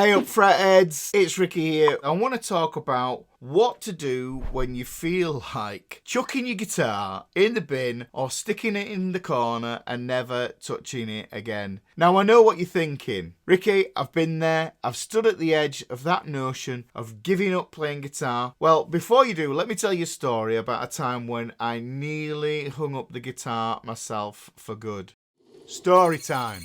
Eyup FretHeads, it's Ricky here. I want to talk about what to do when you feel like chucking your guitar in the bin or sticking it in the corner and never touching it again. Now I know what you're thinking. Ricky, I've been there. I've stood at the edge of that notion of giving up playing guitar. Well, before you do, let me tell you a story about a time when I nearly hung up the guitar myself for good. Story time.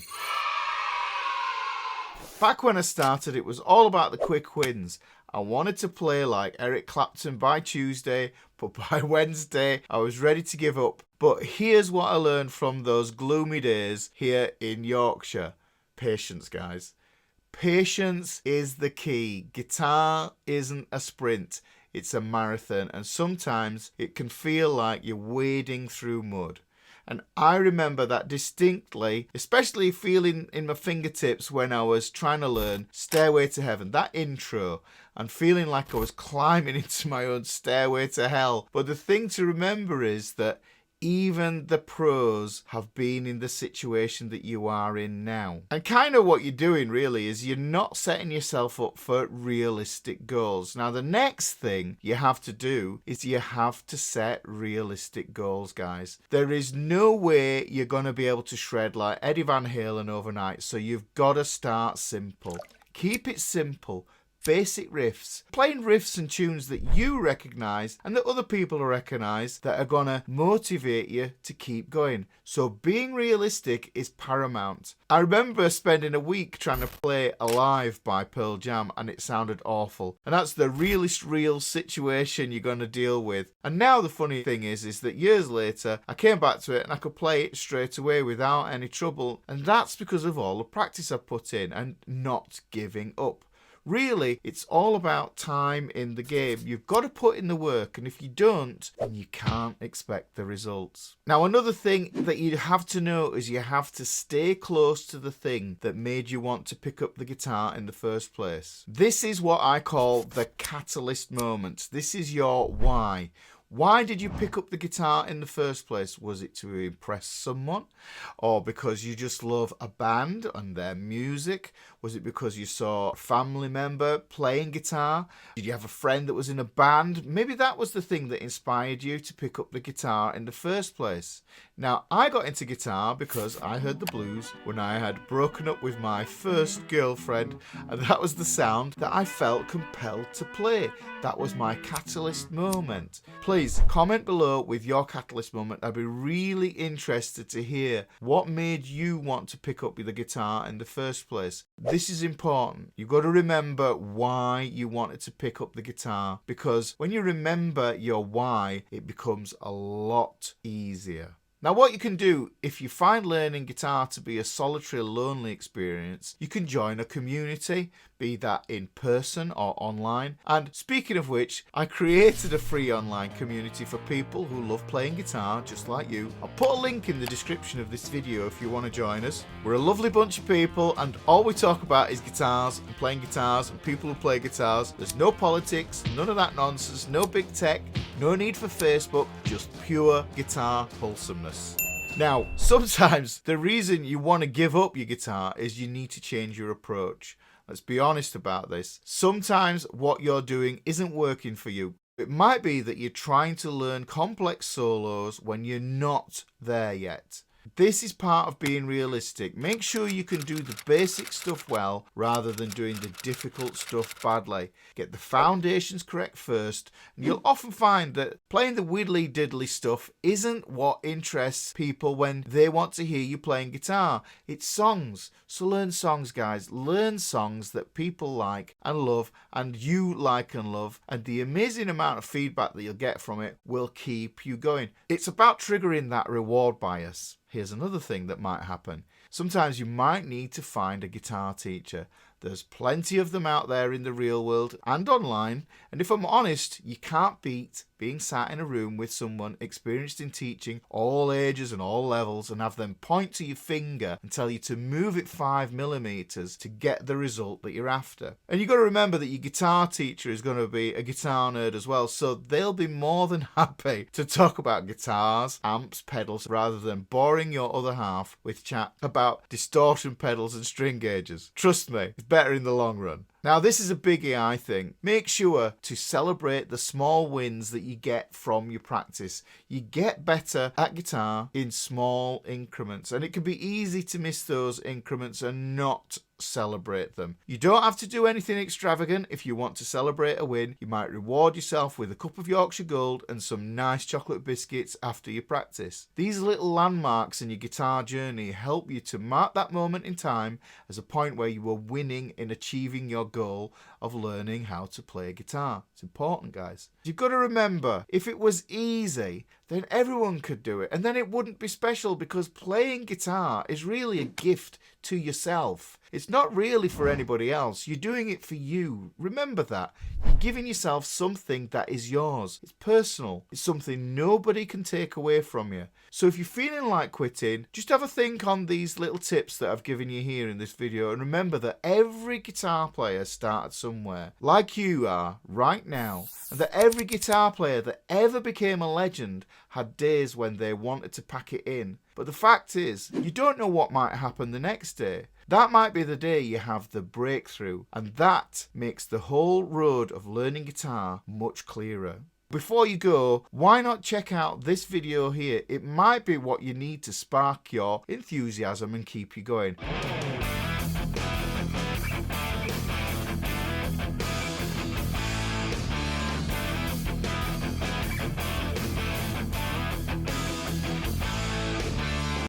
Back when I started, it was all about the quick wins. I wanted to play like Eric Clapton by Tuesday, but by Wednesday, I was ready to give up. But here's what I learned from those gloomy days here in Yorkshire. Patience, guys. Patience is the key. Guitar isn't a sprint, it's a marathon, and sometimes it can feel like you're wading through mud. And I remember that distinctly, especially feeling in my fingertips when I was trying to learn Stairway to Heaven, that intro, and feeling like I was climbing into my own stairway to hell. But the thing to remember is that even the pros have been in the situation that you are in now. And kind of what you're doing really is you're not setting yourself up for realistic goals. Now the next thing you have to do is you have to set realistic goals, guys. There is no way you're going to be able to shred like Eddie Van Halen overnight, so you've got to start simple. Keep it simple. Basic riffs, playing riffs and tunes that you recognise and that other people recognise that are going to motivate you to keep going. So being realistic is paramount. I remember spending a week trying to play Alive by Pearl Jam and it sounded awful. And that's the realest real situation you're going to deal with. And now the funny thing is that years later I came back to it and I could play it straight away without any trouble. And that's because of all the practice I've put in and not giving up. Really, it's all about time in the game. You've got to put in the work, and if you don't, then you can't expect the results. Now, another thing that you have to know is you have to stay close to the thing that made you want to pick up the guitar in the first place. This is what I call the catalyst moment. This is your why. Why did you pick up the guitar in the first place? Was it to impress someone? Or because you just love a band and their music? Was it because you saw a family member playing guitar? Did you have a friend that was in a band? Maybe that was the thing that inspired you to pick up the guitar in the first place. Now, I got into guitar because I heard the blues when I had broken up with my first girlfriend, and that was the sound that I felt compelled to play. That was my catalyst moment. Please comment below with your catalyst moment. I'd be really interested to hear what made you want to pick up the guitar in the first place. This is important. You've got to remember why you wanted to pick up the guitar, because when you remember your why, it becomes a lot easier. Now, what you can do if you find learning guitar to be a solitary, lonely experience, you can join a community, be that in person or online. And speaking of which, I created a free online community for people who love playing guitar just like you. I'll put a link in the description of this video if you want to join us. We're a lovely bunch of people and all we talk about is guitars and playing guitars and people who play guitars. There's no politics, none of that nonsense, no big tech, no need for Facebook, just pure guitar wholesomeness. Now, sometimes the reason you want to give up your guitar is you need to change your approach. Let's be honest about this. Sometimes what you're doing isn't working for you. It might be that you're trying to learn complex solos when you're not there yet. This is part of being realistic. Make sure you can do the basic stuff well rather than doing the difficult stuff badly. Get the foundations correct first, and you'll often find that playing the widdly diddly stuff isn't what interests people when they want to hear you playing guitar. It's songs. So learn songs, guys. Learn songs that people like and love and you like and love, and the amazing amount of feedback that you'll get from it will keep you going. It's about triggering that reward bias. Here's another thing that might happen. Sometimes you might need to find a guitar teacher. There's plenty of them out there in the real world and online, and if I'm honest, you can't beat being sat in a room with someone experienced in teaching all ages and all levels and have them point to your finger and tell you to move it 5mm to get the result that you're after. And you've got to remember that your guitar teacher is going to be a guitar nerd as well, so they'll be more than happy to talk about guitars, amps, pedals, rather than boring your other half with chat about distortion pedals and string gauges. Trust me, it's better in the long run. Now, this is a biggie, I think. Make sure to celebrate the small wins that you get from your practice. You get better at guitar in small increments, and it can be easy to miss those increments and not celebrate them. You don't have to do anything extravagant if you want to celebrate a win. You might reward yourself with a cup of Yorkshire Gold and some nice chocolate biscuits after your practice. These little landmarks in your guitar journey help you to mark that moment in time as a point where you were winning in achieving your goal of learning how to play guitar. It's important, guys. You've got to remember, if it was easy, then everyone could do it, and then it wouldn't be special, because playing guitar is really a gift to yourself. It's not really for anybody else. You're doing it for you. Remember that. You're giving yourself something that is yours. It's personal. It's something nobody can take away from you. So if you're feeling like quitting, just have a think on these little tips that I've given you here in this video, and remember that every guitar player started somewhere, like you are right now, and that every guitar player that ever became a legend had days when they wanted to pack it in. But the fact is, you don't know what might happen the next day. That might be the day you have the breakthrough, and that makes the whole road of learning guitar much clearer. Before you go, why not check out this video here? It might be what you need to spark your enthusiasm and keep you going.